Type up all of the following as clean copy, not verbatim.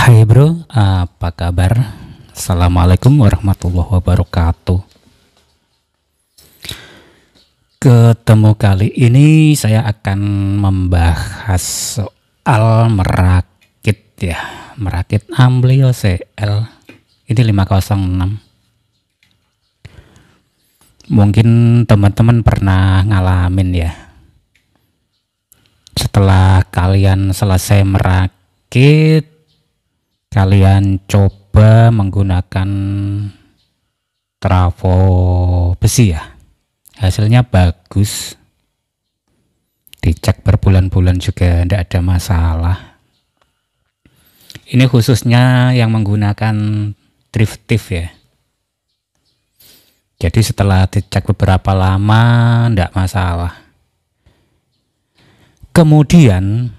Hai bro, apa kabar? Assalamualaikum warahmatullahi wabarakatuh. Ketemu kali ini saya akan membahas soal merakit ya, merakit Amblio CL. Ini 506. Mungkin teman-teman pernah ngalamin ya. Setelah kalian selesai merakit, kalian coba menggunakan trafo besi ya, hasilnya bagus, dicek berbulan-bulan juga tidak ada masalah. Ini khususnya yang menggunakan driftif ya. Jadi setelah dicek beberapa lama tidak masalah. Kemudian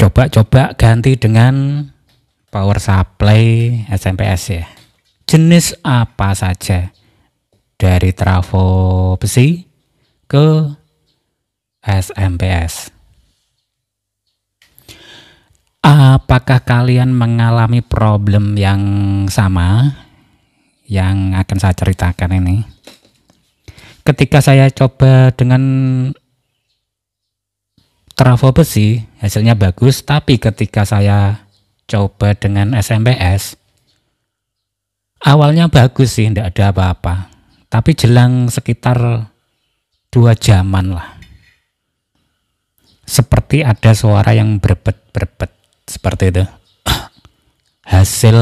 coba ganti dengan power supply SMPS ya. Jenis apa saja, dari trafo besi ke SMPS. Apakah kalian mengalami problem yang sama yang akan saya ceritakan ini? Ketika saya coba dengan trafo besi hasilnya bagus, tapi ketika saya coba dengan SMPS awalnya bagus sih, tidak ada apa-apa, tapi jelang sekitar 2 jaman lah seperti ada suara yang berbet seperti itu. Hasil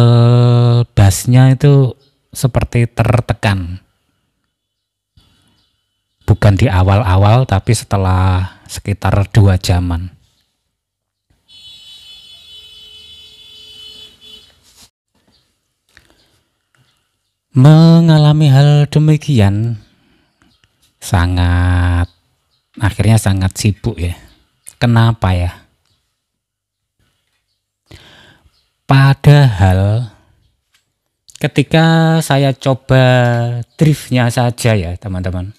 bassnya itu seperti tertekan, bukan di awal-awal tapi setelah sekitar 2 jaman. Mengalami hal demikian akhirnya sangat sibuk ya. Kenapa ya? Padahal ketika saya coba driftnya saja ya teman-teman,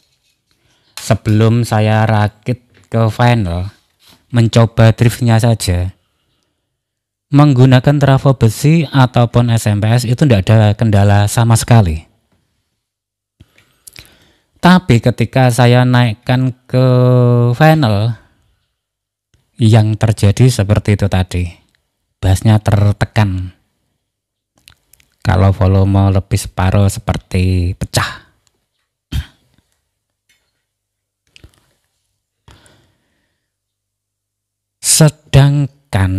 sebelum saya rakit ke final, mencoba driftnya saja menggunakan trafo besi ataupun SMPS itu tidak ada kendala sama sekali. Tapi ketika saya naikkan ke final, yang terjadi seperti itu tadi, bassnya tertekan. Kalau volume lebih separuh seperti pecah. Sedangkan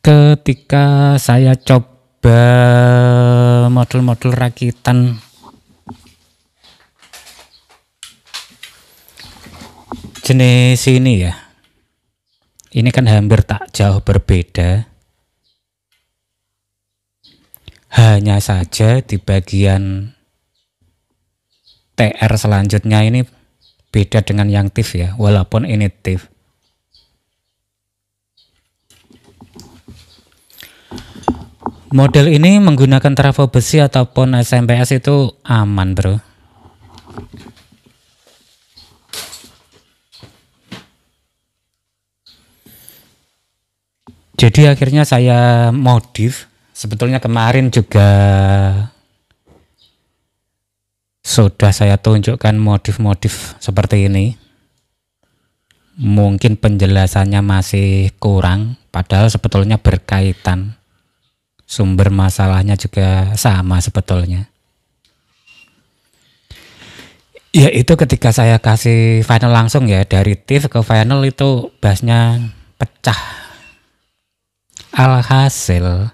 ketika saya coba modul-modul rakitan jenis ini ya, ini kan hampir tak jauh berbeda. Hanya saja di bagian TR selanjutnya ini beda dengan yang TIF ya, walaupun ini TIF. Model ini menggunakan trafo besi ataupun SMPS itu aman bro. Jadi akhirnya saya modif. Sebetulnya kemarin juga sudah saya tunjukkan modif-modif seperti ini. Mungkin penjelasannya masih kurang, padahal sebetulnya berkaitan. Sumber masalahnya juga sama sebetulnya. Ya itu ketika saya kasih final langsung ya, dari TIF ke final itu bassnya pecah. Alhasil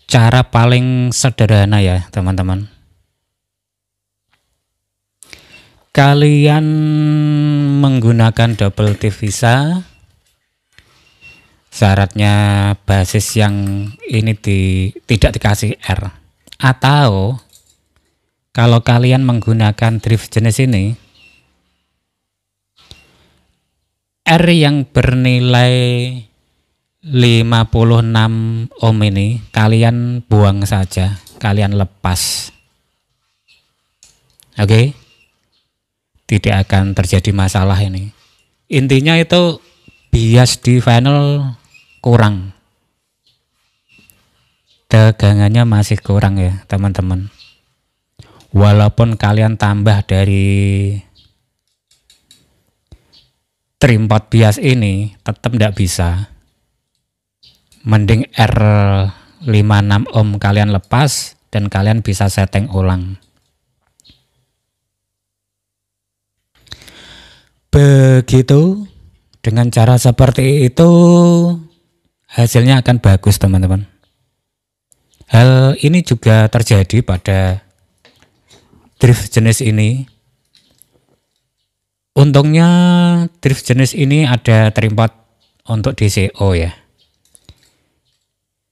cara paling sederhana ya teman-teman, kalian menggunakan double TIF bisa. Syaratnya basis yang ini tidak dikasih R. Atau kalau kalian menggunakan drift jenis ini, R yang bernilai 56 ohm ini kalian buang saja, kalian lepas. Oke? Tidak akan terjadi masalah ini. Intinya itu bias di final kurang. Tegangannya masih kurang ya teman-teman. Walaupun kalian tambah dari trim pot bias ini tetap tidak bisa. Mending R56 ohm kalian lepas dan kalian bisa setting ulang. Begitu, dengan cara seperti itu hasilnya akan bagus teman-teman. Hal ini juga terjadi pada drift jenis ini. Untungnya drift jenis ini ada trim pot untuk DCO ya.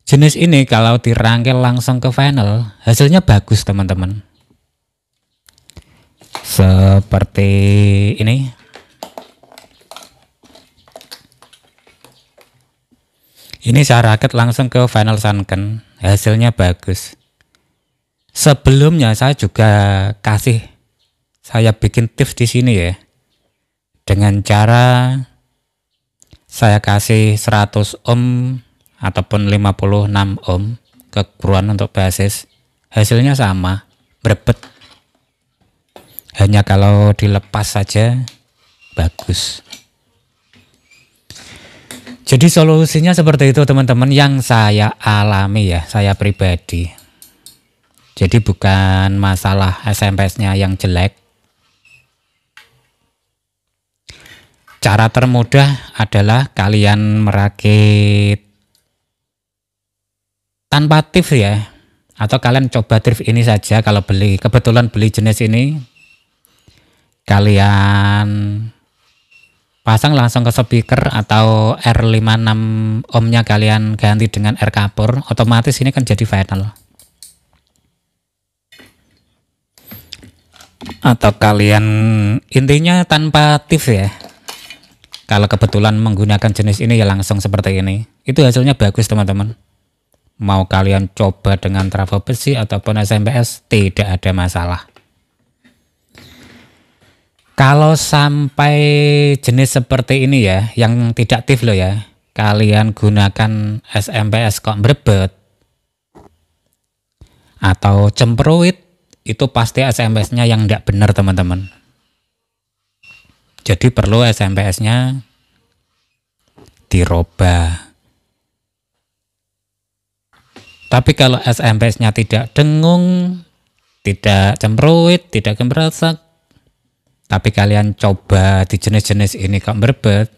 Jenis ini kalau dirangkel langsung ke final hasilnya bagus teman-teman. Seperti ini. Ini saya rakit langsung ke final sunken, hasilnya bagus. Sebelumnya saya juga saya bikin tips di sini ya. Dengan cara saya kasih 100 ohm ataupun 56 ohm kekuruan untuk basis. Hasilnya sama, berbet. Hanya kalau dilepas saja bagus. Jadi solusinya seperti itu teman-teman yang saya alami ya, saya pribadi. Jadi bukan masalah SMS-nya yang jelek. Cara termudah adalah kalian merakit tanpa tips ya. Atau kalian coba drift ini saja kalau kebetulan beli jenis ini. Kalian pasang langsung ke speaker atau R56 ohmnya kalian ganti dengan R kapur, otomatis ini kan jadi final. Atau kalian intinya tanpa tips ya. Kalau kebetulan menggunakan jenis ini ya langsung seperti ini. Itu hasilnya bagus teman-teman. Mau kalian coba dengan trafo besi ataupun SMPS tidak ada masalah. Kalau sampai jenis seperti ini ya, yang tidak aktif loh ya, kalian gunakan SMPS kok berbet atau cemperuit, itu pasti SMPS-nya yang tidak benar teman-teman. Jadi perlu SMPS-nya dirubah. Tapi kalau SMPS-nya tidak dengung, tidak cemperuit, tidak gembrasak, tapi kalian coba di jenis-jenis ini kok berbet,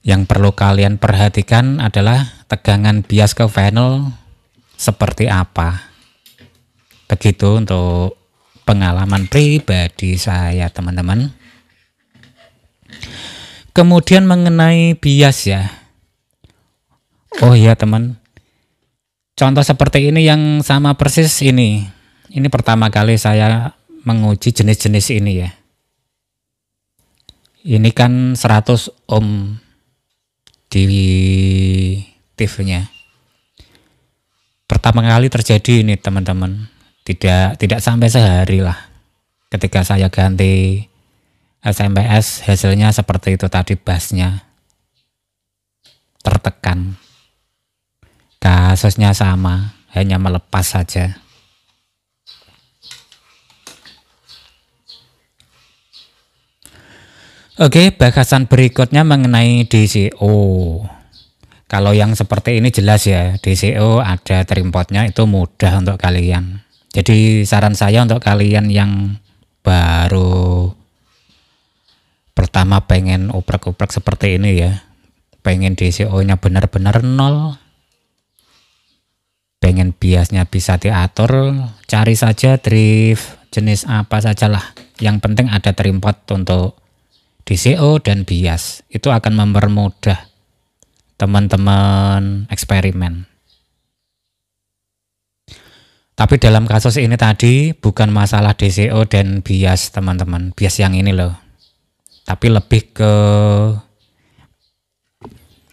yang perlu kalian perhatikan adalah tegangan bias ke final seperti apa. Begitu untuk pengalaman pribadi saya teman-teman. Kemudian mengenai bias ya. Oh iya teman, contoh seperti ini yang sama persis ini. Ini pertama kali saya menguji jenis-jenis ini ya. Ini kan 100 ohm di TV-nya. Pertama kali terjadi ini teman-teman. Tidak sampai sehari lah. Ketika saya ganti SMPS hasilnya seperti itu tadi, bassnya tertekan. Kasusnya sama, hanya melepas saja. Oke, bahasan berikutnya mengenai DCO. Kalau yang seperti ini jelas ya, DCO ada trim potnya, itu mudah untuk kalian. Jadi saran saya untuk kalian yang baru pertama pengen uprek-uprek seperti ini ya, pengen DCO-nya benar-benar nol, pengen biasnya bisa diatur, cari saja drift jenis apa sajalah. Yang penting ada trim pot untuk DCO dan bias, itu akan mempermudah teman-teman eksperimen. Tapi dalam kasus ini tadi bukan masalah DCO dan bias teman-teman, bias yang ini loh, tapi lebih ke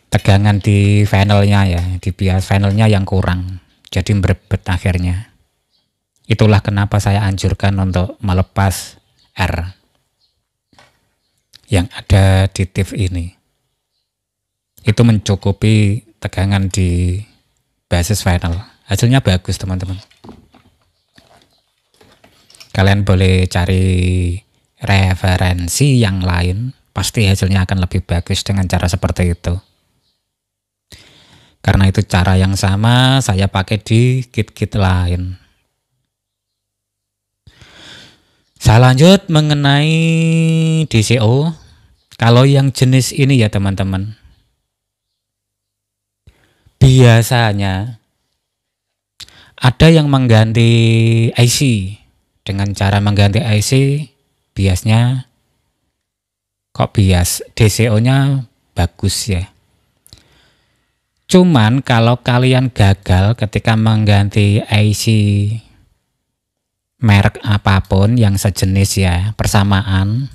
tegangan di finalnya ya, di bias finalnya yang kurang, jadi berbet akhirnya. Itulah kenapa saya anjurkan untuk melepas R. yang ada di TIF ini. Itu mencukupi tegangan di basis final. Hasilnya bagus teman-teman. Kalian boleh cari referensi yang lain, pasti hasilnya akan lebih bagus dengan cara seperti itu. Karena itu cara yang sama saya pakai di kit-kit lain. Saya lanjut mengenai DCO. Kalau yang jenis ini ya teman-teman, biasanya ada yang mengganti IC. Dengan cara mengganti IC, biasnya kok bias DCO-nya bagus ya. Cuman kalau kalian gagal ketika mengganti IC merek apapun yang sejenis ya, persamaan,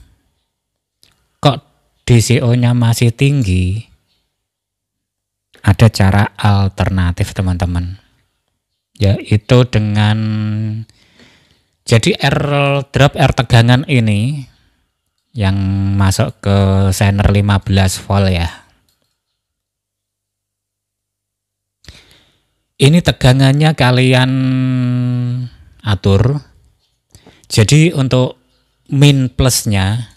kok DCO-nya masih tinggi, ada cara alternatif teman-teman, yaitu dengan jadi drop R tegangan ini yang masuk ke Zener 15 volt ya. Ini tegangannya kalian atur. Jadi untuk min plusnya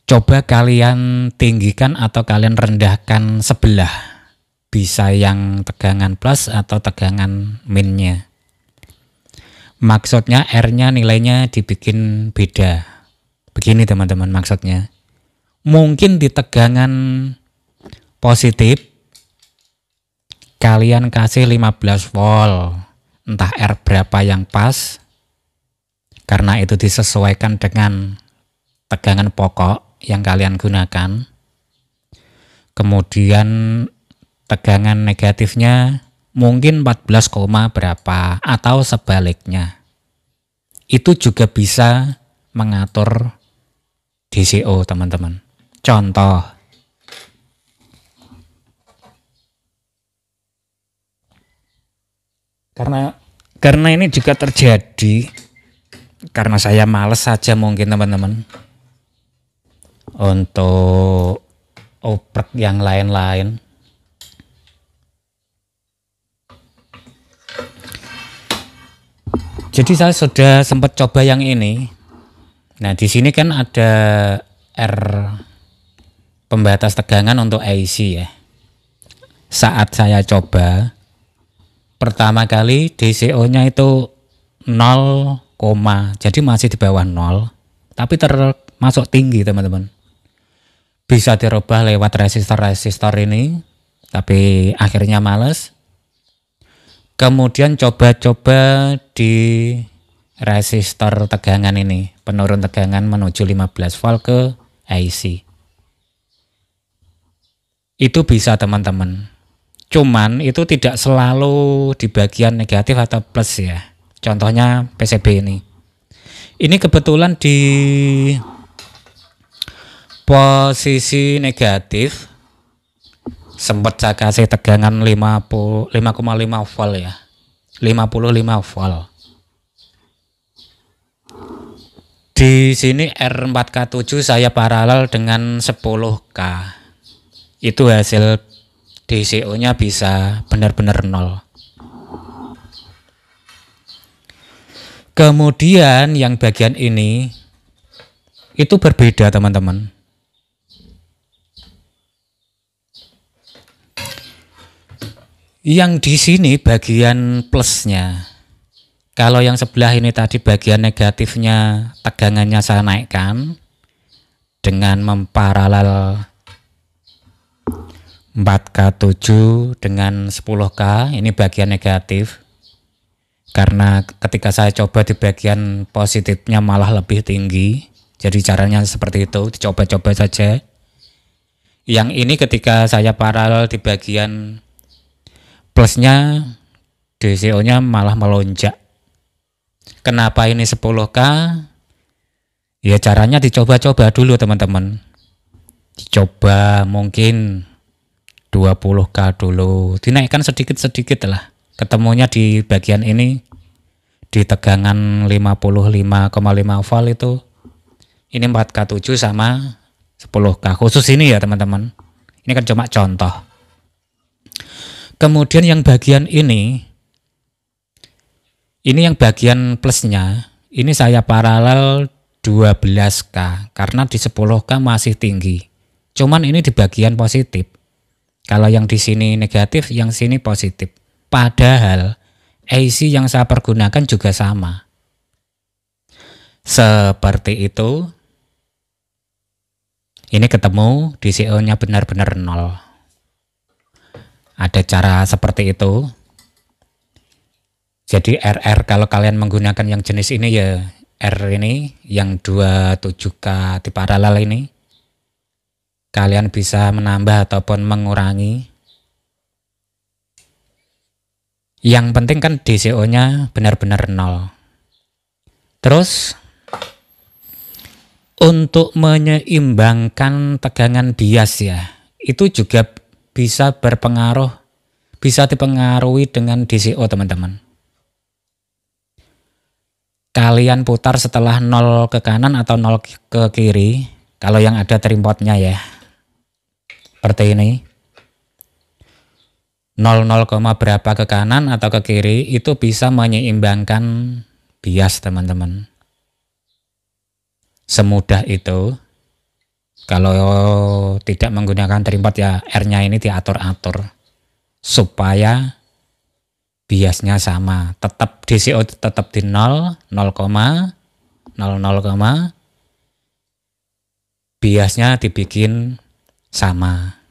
coba kalian tinggikan atau kalian rendahkan sebelah. Bisa yang tegangan plus atau tegangan minnya. Maksudnya R-nya nilainya dibikin beda. Begini teman-teman maksudnya. Mungkin di tegangan positif kalian kasih 15 volt. Entah R berapa yang pas. Karena itu disesuaikan dengan tegangan pokok yang kalian gunakan. Kemudian tegangan negatifnya mungkin 14, berapa atau sebaliknya. Itu juga bisa mengatur DCO teman-teman. Contoh, karena ini juga terjadi karena saya males saja mungkin teman-teman untuk oprek yang lain-lain. Jadi saya sudah sempat coba yang ini. Nah, di sini kan ada R pembatas tegangan untuk IC ya. Saat saya coba pertama kali DCO-nya itu 0, jadi masih di bawah 0, tapi termasuk tinggi teman-teman. Bisa dirubah lewat resistor-resistor ini, tapi akhirnya males. Kemudian coba-coba di resistor tegangan ini, penurun tegangan menuju 15 volt ke IC. Itu bisa teman-teman. Cuman itu tidak selalu di bagian negatif atau plus ya. Contohnya PCB ini. Ini kebetulan di posisi negatif. Sempat saya kasih tegangan 5,5 volt ya. 55 volt. Di sini R4K7 saya paralel dengan 10K. Itu hasil DCO-nya bisa benar-benar 0. Kemudian yang bagian ini itu berbeda teman-teman. Yang di sini bagian plusnya. Kalau yang sebelah ini tadi bagian negatifnya tegangannya saya naikkan dengan memparalel 4K7 dengan 10K, ini bagian negatif. Karena ketika saya coba di bagian positifnya malah lebih tinggi. Jadi caranya seperti itu, dicoba-coba saja. Yang ini ketika saya paralel di bagian plusnya, DCO-nya malah melonjak. Kenapa ini 10K? Ya caranya dicoba-coba dulu teman-teman. Dicoba mungkin 20K dulu. Dinaikkan sedikit-sedikit lah. Ketemunya di bagian ini di tegangan 55,5 volt itu Ini 4K7 sama 10K khusus ini ya teman-teman. Ini kan cuma contoh. Kemudian yang bagian ini yang bagian plusnya, ini saya paralel 12K karena di 10K masih tinggi. Cuman ini di bagian positif. Kalau yang di sini negatif, yang sini positif. Padahal IC yang saya pergunakan juga sama. Seperti itu. Ini ketemu DCO-nya benar-benar 0. Ada cara seperti itu. Jadi RR kalau kalian menggunakan yang jenis ini ya R ini yang 27K di paralel ini. Kalian bisa menambah ataupun mengurangi. Yang penting kan DCO-nya benar-benar 0. Terus untuk menyeimbangkan tegangan bias ya, itu juga bisa berpengaruh, bisa dipengaruhi dengan DCO teman-teman. Kalian putar setelah 0 ke kanan atau 0 ke kiri, kalau yang ada trimpotnya ya. Seperti ini. 0,0, berapa ke kanan atau ke kiri itu bisa menyeimbangkan bias teman-teman. Semudah itu. Kalau tidak menggunakan trimpot ya R-nya ini diatur-atur supaya biasnya sama. Tetap DCO tetap di 0, 0,00, biasnya dibikin sama.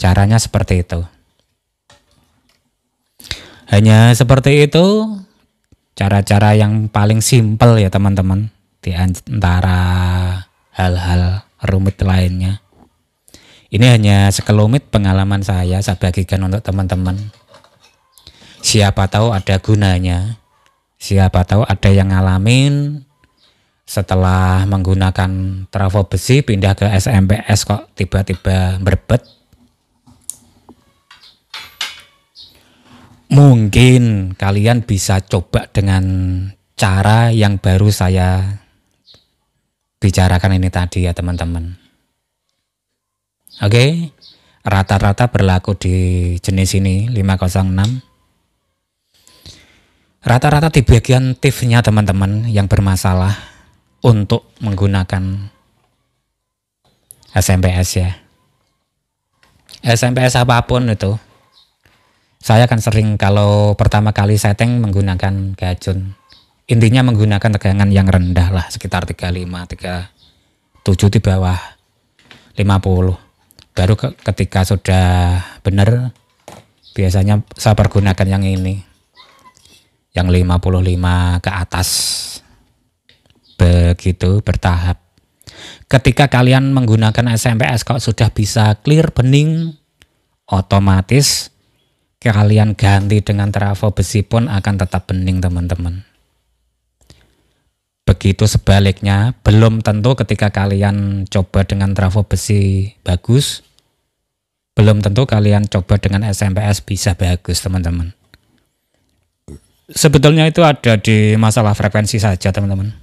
Caranya seperti itu. Hanya seperti itu cara-cara yang paling simpel ya teman-teman di antara hal-hal rumit lainnya. Ini hanya sekelumit pengalaman saya bagikan untuk teman-teman. Siapa tahu ada gunanya. Siapa tahu ada yang ngalamin setelah menggunakan trafo besi pindah ke SMPS kok tiba-tiba berbet. Mungkin kalian bisa coba dengan cara yang baru saya bicarakan ini tadi ya teman-teman. Oke, rata-rata berlaku di jenis ini 506. Rata-rata di bagian TIF-nya teman-teman yang bermasalah untuk menggunakan SMPS ya. SMPS apapun itu. Saya kan sering kalau pertama kali setting menggunakan gajun. Intinya menggunakan tegangan yang rendah lah, sekitar 35, 37 di bawah 50. Baru ketika sudah benar, biasanya saya pergunakan yang ini. Yang 55 ke atas. Begitu bertahap. Ketika kalian menggunakan SMPS kalau sudah bisa clear bening, otomatis kalian ganti dengan trafo besi pun akan tetap bening teman-teman. Begitu sebaliknya, belum tentu ketika kalian coba dengan trafo besi bagus, belum tentu kalian coba dengan SMPS bisa bagus teman-teman. Sebetulnya itu ada di masalah frekuensi saja teman-teman.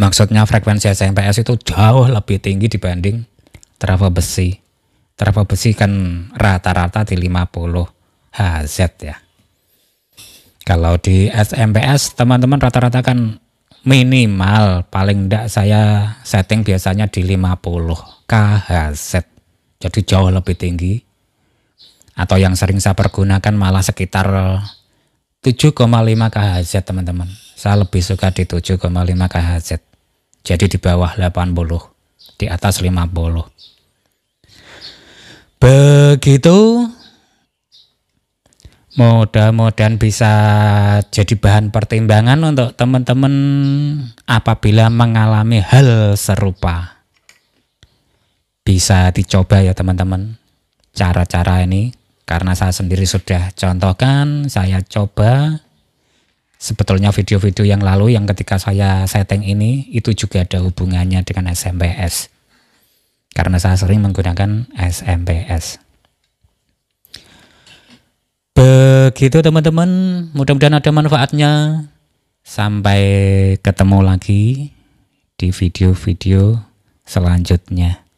Maksudnya frekuensi SMPS itu jauh lebih tinggi dibanding trafo besi. Trafo besi kan rata-rata di 50 Hz ya. Kalau di SMPS teman-teman rata-rata kan minimal paling enggak saya setting biasanya di 50 kHz. Jadi jauh lebih tinggi. Atau yang sering saya pergunakan malah sekitar 7,5 kHz teman-teman. Saya lebih suka di 7,5 kHz. Jadi di bawah 80, di atas 50. Begitu. Mudah-mudahan bisa jadi bahan pertimbangan untuk teman-teman apabila mengalami hal serupa. Bisa dicoba ya teman-teman cara-cara ini, karena saya sendiri sudah contohkan, saya coba. Sebetulnya video-video yang lalu yang ketika saya setting ini itu juga ada hubungannya dengan SMPS, karena saya sering menggunakan SMPS. Begitu teman-teman, mudah-mudahan ada manfaatnya. Sampai ketemu lagi di video-video selanjutnya.